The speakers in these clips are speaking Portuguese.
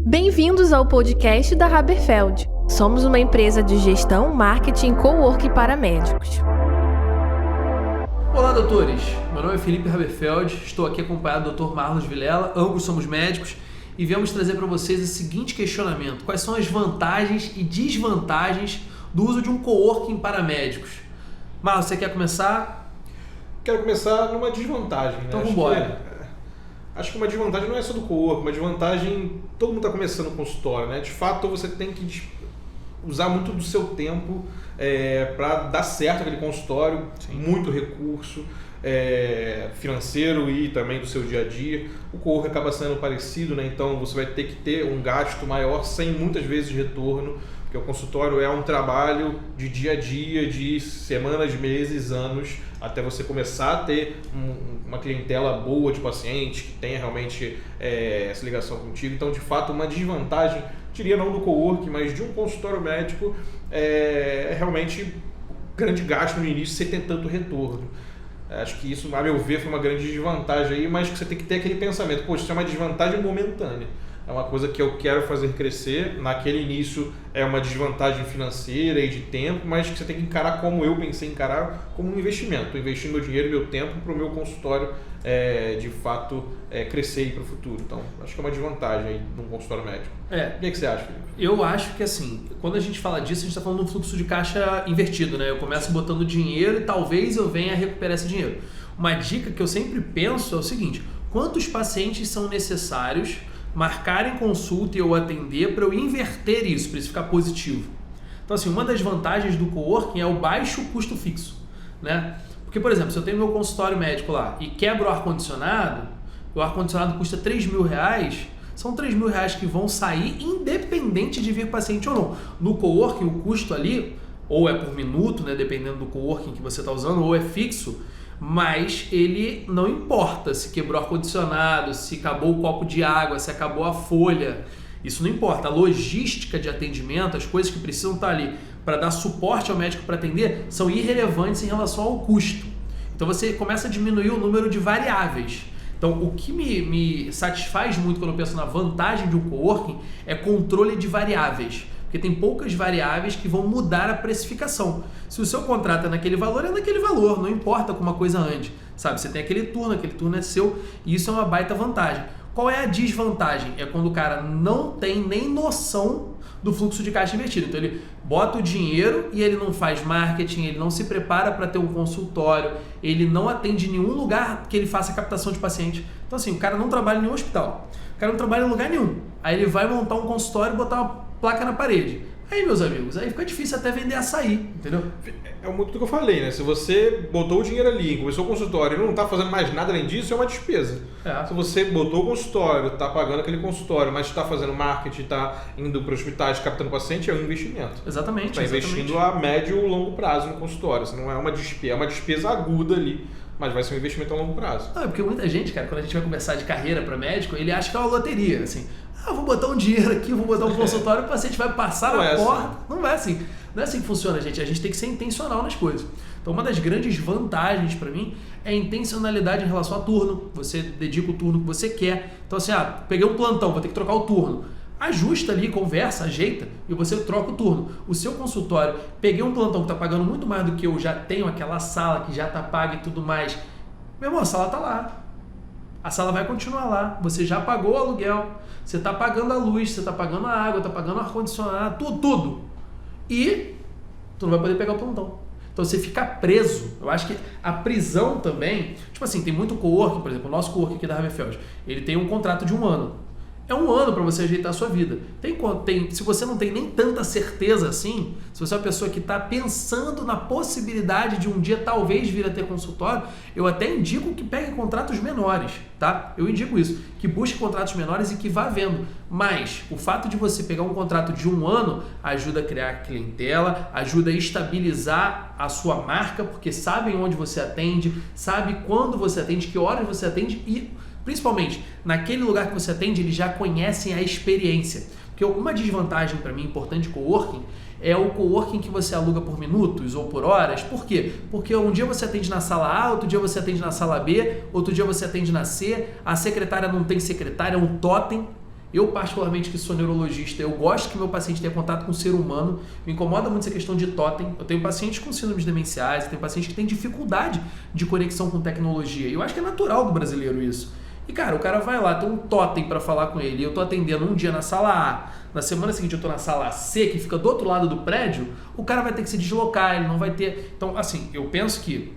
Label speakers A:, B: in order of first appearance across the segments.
A: Bem-vindos ao podcast da Haberfeld. Somos uma empresa de gestão, marketing e coworking para médicos.
B: Olá, doutores. Meu nome é Felipe Haberfeld, estou aqui acompanhado do Dr. Marlos Vilela, ambos somos médicos, e viemos trazer para vocês o seguinte questionamento: quais são as vantagens e desvantagens do uso de um coworking para médicos? Marlos, você quer começar?
C: Quero começar numa desvantagem, né?
B: Então vamos embora.
C: Acho que uma desvantagem não é só do coworking, uma desvantagem, todo mundo está começando o consultório, né? De fato, você tem que usar muito do seu tempo para dar certo aquele consultório. Sim. Muito recurso financeiro e também do seu dia a dia. O coworking acaba sendo parecido, né? Então você vai ter que ter um gasto maior sem muitas vezes retorno, porque o consultório é um trabalho de dia a dia, de semanas, meses, anos, até você começar a ter uma clientela boa de pacientes que tenha realmente essa ligação contigo. Então, de fato, uma desvantagem, diria não do coworking, mas de um consultório médico, é realmente grande gasto no início sem ter tanto retorno. Acho que isso, a meu ver, foi uma grande desvantagem aí, mas que você tem que ter aquele pensamento: poxa, isso é uma desvantagem momentânea. É uma coisa que eu quero fazer crescer. Naquele início é uma desvantagem financeira e de tempo, mas que você tem que encarar como eu pensei em encarar, como um investimento. Estou investindo meu dinheiro e meu tempo para o meu consultório de fato crescer para o futuro. Então, acho que é uma desvantagem aí num consultório médico. O que você acha, Felipe?
B: Eu acho que assim, quando a gente fala disso, a gente está falando de um fluxo de caixa invertido, né? Eu começo botando dinheiro e talvez eu venha a recuperar esse dinheiro. Uma dica que eu sempre penso é o seguinte: quantos pacientes são necessários marcarem consulta e eu atender para eu inverter isso, para isso ficar positivo? Então, assim, uma das vantagens do coworking é o baixo custo fixo, né? Porque, por exemplo, se eu tenho meu consultório médico lá e quebro o ar-condicionado custa R$3.000, são R$3.000 que vão sair independente de vir paciente ou não. No coworking, o custo ali, ou é por minuto, né, dependendo do coworking que você está usando, ou é fixo, mas ele não importa se quebrou o ar-condicionado, se acabou o copo de água, se acabou a folha. Isso não importa. A logística de atendimento, as coisas que precisam estar ali para dar suporte ao médico para atender, são irrelevantes em relação ao custo. Então você começa a diminuir o número de variáveis. Então o que me satisfaz muito quando eu penso na vantagem de um coworking é controle de variáveis. Porque tem poucas variáveis que vão mudar a precificação. Se o seu contrato é naquele valor, não importa como a coisa ande, sabe? Você tem aquele turno é seu, e isso é uma baita vantagem. Qual é a desvantagem? É quando o cara não tem nem noção do fluxo de caixa invertido. Então ele bota o dinheiro e ele não faz marketing, ele não se prepara para ter um consultório, ele não atende em nenhum lugar que ele faça captação de paciente. Então assim, o cara não trabalha em nenhum hospital, o cara não trabalha em lugar nenhum. Aí ele vai montar um consultório e botar uma placa na parede. Aí, meus amigos, aí fica difícil até vender açaí, entendeu?
C: É muito do que eu falei, né? Se você botou o dinheiro ali, começou o consultório e não está fazendo mais nada além disso, é uma despesa. Se você botou o consultório, está pagando aquele consultório, mas está fazendo marketing, está indo para hospitais, captando paciente, é um investimento.
B: Exatamente.
C: Está investindo a médio ou longo prazo no consultório. Isso não é uma despesa, é uma despesa aguda ali, mas vai ser um investimento a longo prazo.
B: Não, é porque muita gente, cara, quando a gente vai conversar de carreira para médico, ele acha que é uma loteria, assim. Vou botar um dinheiro aqui, vou botar um consultório, o paciente vai passar na porta. Não é assim. Não é assim que funciona, gente. A gente tem que ser intencional nas coisas. Então, uma das grandes vantagens para mim é a intencionalidade em relação a turno. Você dedica o turno que você quer. Então, assim, peguei um plantão, vou ter que trocar o turno. Ajusta ali, conversa, ajeita e você troca o turno. O seu consultório, peguei um plantão que está pagando muito mais do que eu já tenho, aquela sala que já está paga e tudo mais. Meu irmão, a sala está lá. A sala vai continuar lá. Você já pagou o aluguel, você está pagando a luz, você está pagando a água, está pagando o ar-condicionado, tudo. E tu não vai poder pegar o plantão. Então você fica preso. Eu acho que a prisão também, tipo assim, tem muito coworking, por exemplo, o nosso coworking aqui da Haberfeld, ele tem um contrato de 1 ano. É 1 ano para você ajeitar a sua vida. Se você não tem nem tanta certeza assim, se você é uma pessoa que está pensando na possibilidade de um dia talvez vir a ter consultório, eu até indico que pegue contratos menores, tá? Eu indico isso, que busque contratos menores e que vá vendo. Mas o fato de você pegar um contrato de 1 ano ajuda a criar clientela, ajuda a estabilizar a sua marca, porque sabem onde você atende, sabe quando você atende, que horas você atende e principalmente, naquele lugar que você atende, eles já conhecem a experiência. Porque uma desvantagem para mim importante de coworking é o coworking que você aluga por minutos ou por horas. Por quê? Porque um dia você atende na sala A, outro dia você atende na sala B, outro dia você atende na C, a secretária não tem secretária, é um totem. Eu, particularmente, que sou neurologista, eu gosto que meu paciente tenha contato com o ser humano. Me incomoda muito essa questão de totem. Eu tenho pacientes com síndromes demenciais, eu tenho pacientes que têm dificuldade de conexão com tecnologia. Eu acho que é natural do brasileiro isso. E, cara, o cara vai lá, tem um totem para falar com ele. Eu tô atendendo um dia na sala A, na semana seguinte eu tô na sala C, que fica do outro lado do prédio, o cara vai ter que se deslocar, ele não vai ter... Então, assim, eu penso que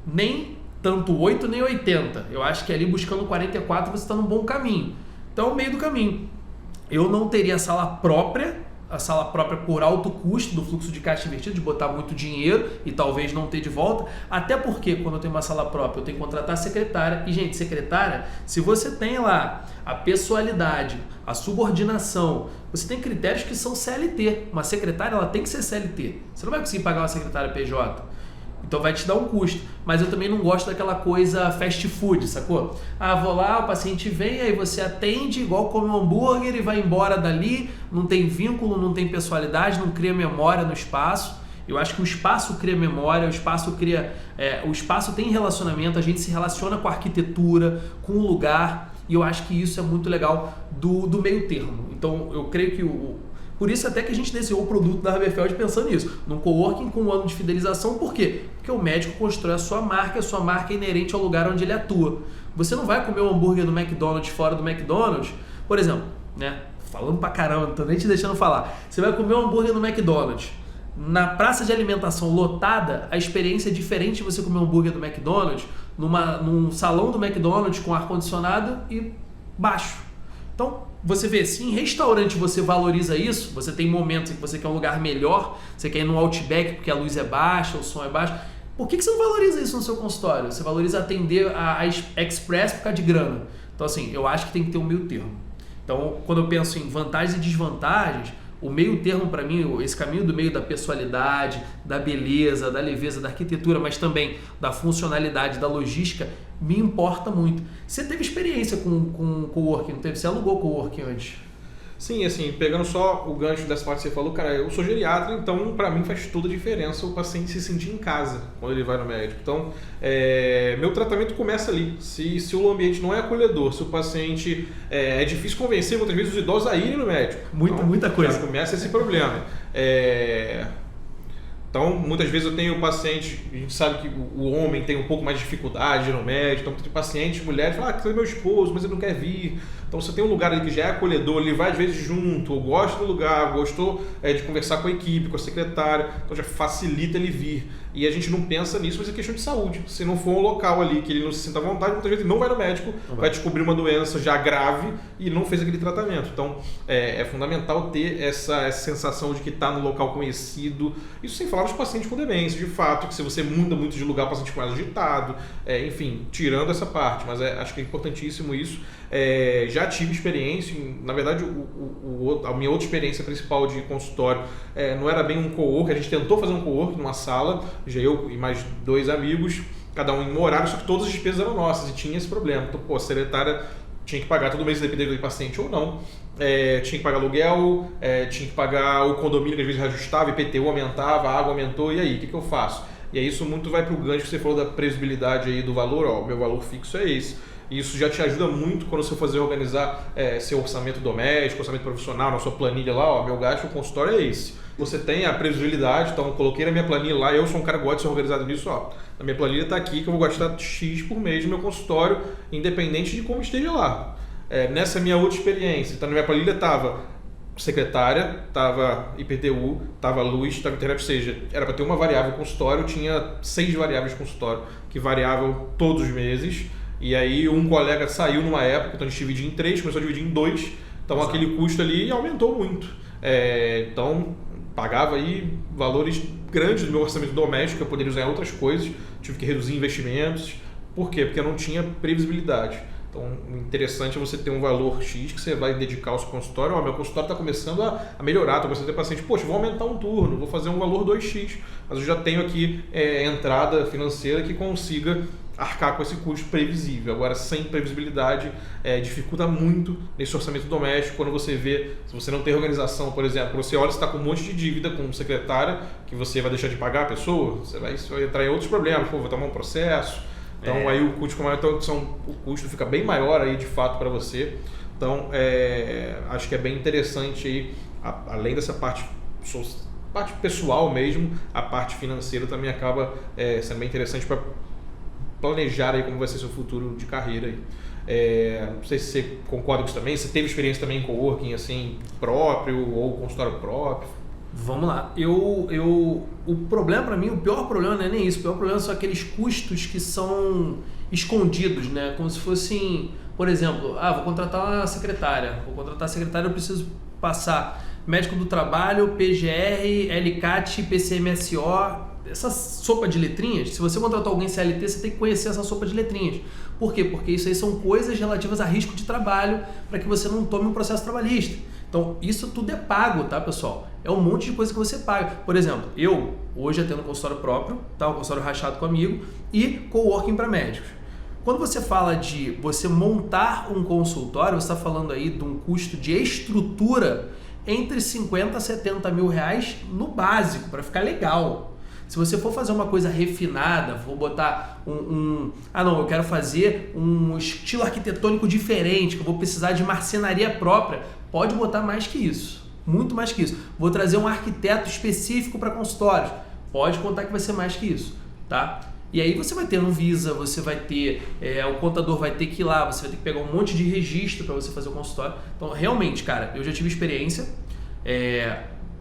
B: nem tanto 8 nem 80. Eu acho que ali buscando 44 você está num bom caminho. Então, meio do caminho. Eu não teria a sala própria por alto custo do fluxo de caixa invertido, de botar muito dinheiro e talvez não ter de volta. Até porque, quando eu tenho uma sala própria, eu tenho que contratar a secretária. E, gente, secretária, se você tem lá a pessoalidade, a subordinação, você tem critérios que são CLT. Uma secretária, ela tem que ser CLT. Você não vai conseguir pagar uma secretária PJ. Então vai te dar um custo. Mas eu também não gosto daquela coisa fast food, sacou? Ah, vou lá, o paciente vem, aí você atende igual come um hambúrguer e vai embora dali, não tem vínculo, não tem pessoalidade, não cria memória no espaço. Eu acho que o espaço cria memória, o espaço tem relacionamento, a gente se relaciona com a arquitetura, com o lugar, e eu acho que isso é muito legal do meio termo. Então eu creio que por isso até que a gente desenhou o produto da Haberfeld pensando nisso, num coworking com um ano de fidelização. Por quê? Porque o médico constrói a sua marca é inerente ao lugar onde ele atua. Você não vai comer um hambúrguer no McDonald's fora do McDonald's, por exemplo, né? Falando pra caramba, não tô nem te deixando falar. Você vai comer um hambúrguer no McDonald's. Na praça de alimentação lotada, a experiência é diferente de você comer um hambúrguer do McDonald's num salão do McDonald's com ar-condicionado e baixo. Então, você vê, se em restaurante você valoriza isso, você tem momentos em que você quer um lugar melhor, você quer ir no Outback porque a luz é baixa, o som é baixo, por que você não valoriza isso no seu consultório? Você valoriza atender a Express por causa de grana. Então, assim, eu acho que tem que ter um meio termo. Então, quando eu penso em vantagens e desvantagens, o meio termo para mim, esse caminho do meio da pessoalidade, da beleza, da leveza, da arquitetura, mas também da funcionalidade, da logística, me importa muito. Você teve experiência com coworking, não teve? Você alugou coworking antes?
C: Sim, assim, pegando só o gancho dessa parte que você falou, cara, eu sou geriatra, então para mim faz toda a diferença o paciente se sentir em casa quando ele vai no médico. Então, meu tratamento começa ali. Se o ambiente não é acolhedor, se o paciente é difícil convencer muitas vezes os idosos a irem no médico.
B: Muita coisa.
C: Já começa esse problema. Então, muitas vezes eu tenho paciente, a gente sabe que o homem tem um pouco mais de dificuldade de ir no médico, então tem pacientes, mulheres, falam, que é meu esposo, mas ele não quer vir. Então você tem um lugar ali que já é acolhedor, ele vai às vezes junto, ou gosta do lugar, gostou de conversar com a equipe, com a secretária, então já facilita ele vir. E a gente não pensa nisso, mas é questão de saúde. Se não for um local ali que ele não se sinta à vontade, muitas vezes ele não vai no médico, vai descobrir uma doença já grave e não fez aquele tratamento. Então é fundamental ter essa sensação de que está no local conhecido. Isso sem falar dos pacientes com demência, de fato, que se você muda muito de lugar, o paciente fica mais agitado, enfim, tirando essa parte, mas acho que é importantíssimo isso. Já tive experiência, na verdade a minha outra experiência principal de consultório não era bem um coworking, a gente tentou fazer um coworking numa sala, já eu e mais 2 amigos, cada um em um horário, só que todas as despesas eram nossas e tinha esse problema. Então, a secretária tinha que pagar todo mês, dependendo do paciente ou não, tinha que pagar aluguel, tinha que pagar o condomínio que às vezes reajustava, IPTU aumentava, a água aumentou, e aí, o que eu faço? E aí isso muito vai para o gancho que você falou da previsibilidade aí do valor, o meu valor fixo é esse. E isso já te ajuda muito quando você fazer organizar seu orçamento doméstico, orçamento profissional, na sua planilha lá, meu gasto no consultório é esse. Você tem a previsibilidade, então coloquei na minha planilha lá, eu sou um cara que gosta de ser organizado nisso, na minha planilha está aqui que eu vou gastar X por mês no meu consultório, independente de como esteja lá. Nessa minha outra experiência, então na minha planilha estava secretária, estava IPTU, estava luz, estava internet, ou seja, era para ter uma variável consultório, tinha 6 variáveis de consultório que variavam todos os meses. E aí um colega saiu numa época, então a gente dividia em 3, começou a dividir em 2, então aquele custo ali aumentou muito. Então pagava aí valores grandes do meu orçamento doméstico, eu poderia usar em outras coisas, tive que reduzir investimentos. Por quê? Porque eu não tinha previsibilidade. Então, o interessante é você ter um valor X que você vai dedicar ao seu consultório. Meu consultório está começando a melhorar, estou começando a ter paciente, poxa, vou aumentar um turno, vou fazer um valor 2X, mas eu já tenho aqui entrada financeira que consiga arcar com esse custo previsível. Agora, sem previsibilidade, dificulta muito nesse orçamento doméstico. Quando você vê, se você não tem organização, por exemplo, você olha, você está com um monte de dívida com secretária, que você vai deixar de pagar a pessoa, você vai entrar em outros problemas, vou tomar um processo. Então aí o custo fica bem maior aí de fato para você. Então, acho que é bem interessante aí, além dessa parte pessoal mesmo, a parte financeira também acaba sendo bem interessante para planejar aí como vai ser seu futuro de carreira aí. Não sei se você concorda com isso também, você teve experiência também em coworking assim, próprio ou consultório próprio?
B: Vamos lá. O problema para mim, o pior problema não é nem isso. O pior problema são aqueles custos que são escondidos, né? Como se fossem, por exemplo, vou contratar uma secretária. Vou contratar a secretária, eu preciso passar médico do trabalho, PGR, LCAT, PCMSO, essa sopa de letrinhas. Se você contratar alguém CLT, você tem que conhecer essa sopa de letrinhas. Por quê? Porque isso aí são coisas relativas a risco de trabalho para que você não tome um processo trabalhista. Então, isso tudo é pago, tá, pessoal? É um monte de coisa que você paga. Por exemplo, eu hoje atendo um consultório próprio, tá? Um consultório rachado comigo e coworking para médicos. Quando você fala de você montar um consultório, você está falando aí de um custo de estrutura entre 50 a 70 mil reais no básico, para ficar legal. Se você for fazer uma coisa refinada, vou botar eu quero fazer um estilo arquitetônico diferente, que eu vou precisar de marcenaria própria, pode botar mais que isso, muito mais que isso. Vou trazer um arquiteto específico para consultórios, pode contar que vai ser mais que isso, tá? E aí você vai ter no Visa, você vai ter, o contador vai ter que ir lá, você vai ter que pegar um monte de registro para você fazer o consultório. Então, realmente, cara, eu já tive experiência,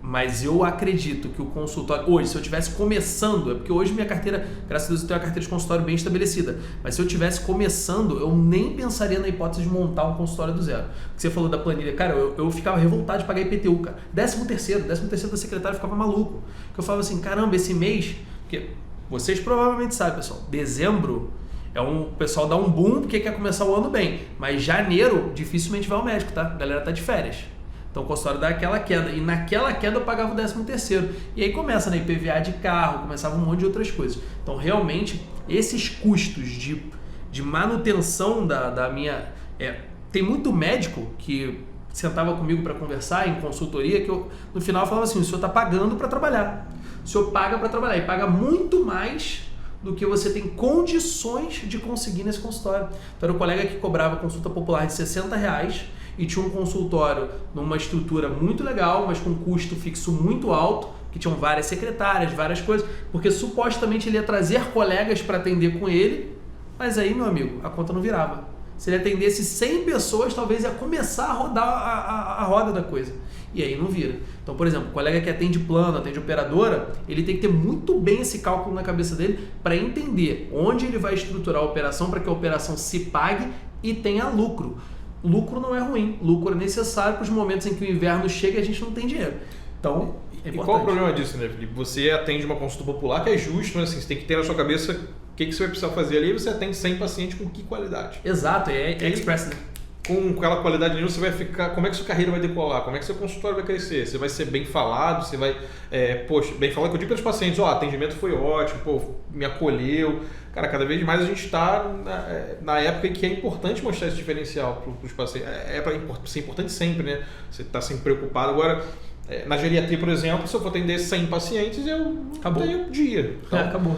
B: mas eu acredito que o consultório, hoje, se eu estivesse começando, porque hoje minha carteira, graças a Deus, eu tenho uma carteira de consultório bem estabelecida, mas se eu estivesse começando, eu nem pensaria na hipótese de montar um consultório do zero. Porque você falou da planilha, cara, eu ficava revoltado de pagar IPTU, cara. 13º da secretária ficava maluco. Porque eu falava assim, caramba, esse mês, porque vocês provavelmente sabem, pessoal, dezembro o pessoal dá um boom porque quer começar o ano bem, mas janeiro dificilmente vai ao médico, tá? A galera tá de férias. Então o consultório dá aquela queda, e naquela queda eu pagava o 13º. E aí começa, né, IPVA de carro, começava um monte de outras coisas. Então realmente esses custos de manutenção da minha... tem muito médico que sentava comigo para conversar em consultoria, que eu no final falava assim, o senhor está pagando para trabalhar. O senhor paga para trabalhar e paga muito mais do que você tem condições de conseguir nesse consultório. Então era um colega que cobrava consulta popular de R$60 e tinha um consultório numa estrutura muito legal, mas com custo fixo muito alto, que tinham várias secretárias, várias coisas, porque supostamente ele ia trazer colegas para atender com ele, mas aí, meu amigo, a conta não virava. Se ele atendesse 100 pessoas, talvez ia começar a rodar a roda da coisa. E aí não vira. Então, por exemplo, o colega que atende plano, atende operadora, ele tem que ter muito bem esse cálculo na cabeça dele para entender onde ele vai estruturar a operação para que a operação se pague e tenha lucro. Lucro não é ruim, lucro é necessário para os momentos em que o inverno chega e a gente não tem dinheiro. Então, é importante.
C: E qual o problema disso, né, Felipe? Você atende uma consulta popular que é justo, mas assim, você tem que ter na sua cabeça o que você vai precisar fazer ali e você atende 100 pacientes com que qualidade?
B: Exato, é express, né?
C: Com aquela qualidade nenhuma, você vai ficar... Como é que sua carreira vai decolar? Como é que seu consultório vai crescer? Você vai ser bem falado? Você vai... bem falado que eu digo para os pacientes, atendimento foi ótimo, me acolheu. Cara, cada vez mais a gente está na época em que é importante mostrar esse diferencial para os pacientes. Para ser importante sempre, né? Você está sempre preocupado. Agora, na geriatria, por exemplo, se eu for atender 100 pacientes, eu tenho dia. Então,
B: acabou.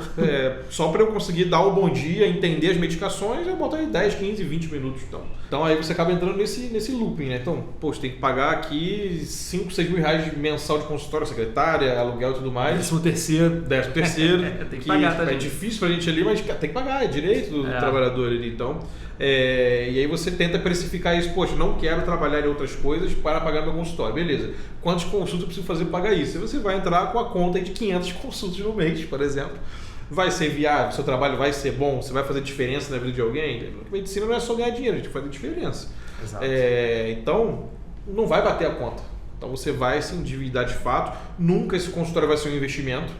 C: Só para eu conseguir dar o bom dia, entender as medicações, eu boto aí 10, 15, 20 minutos. Então aí você acaba entrando nesse looping, né? Então, você tem que pagar aqui 5, 6 mil reais mensal de consultório, secretária, aluguel e tudo mais.
B: 13º.
C: Tem
B: que pagar, tá,
C: é
B: gente?
C: difícil pra gente ali, mas tem que pagar, é direito do trabalhador ali. Então, e aí você tenta precificar isso. Não quero trabalhar em outras coisas para pagar meu consultório. Beleza. Quantas consultas eu preciso fazer para pagar isso? E você vai entrar com a conta de 500 consultas no mês, por exemplo. Vai ser viável? Seu trabalho vai ser bom? Você vai fazer diferença na vida de alguém? Medicina não é só ganhar dinheiro, a gente faz diferença.
B: Exato.
C: Então, não vai bater a conta. Então você vai se endividar de fato. Nunca esse consultório vai ser um investimento.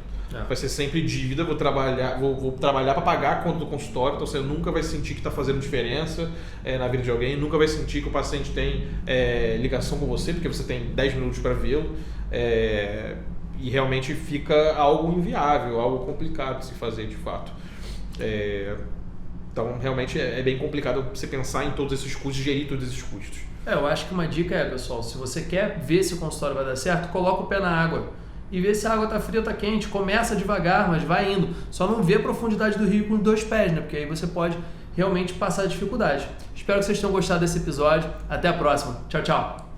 C: Vai ser sempre dívida. Vou trabalhar para pagar a conta do consultório. Então você nunca vai sentir que está fazendo diferença na vida de alguém. Nunca vai sentir que o paciente tem ligação com você, porque você tem 10 minutos para vê-lo. E realmente fica algo inviável, algo complicado de se fazer de fato. Então realmente é bem complicado você pensar em todos esses custos, gerir todos esses custos.
B: Eu acho que uma dica pessoal, se você quer ver se o consultório vai dar certo, coloca o pé na água e vê se a água está fria ou está quente. Começa devagar, mas vai indo. Só não vê a profundidade do rio com os 2 pés, né? Porque aí você pode realmente passar dificuldade. Espero que vocês tenham gostado desse episódio. Até a próxima. Tchau, tchau.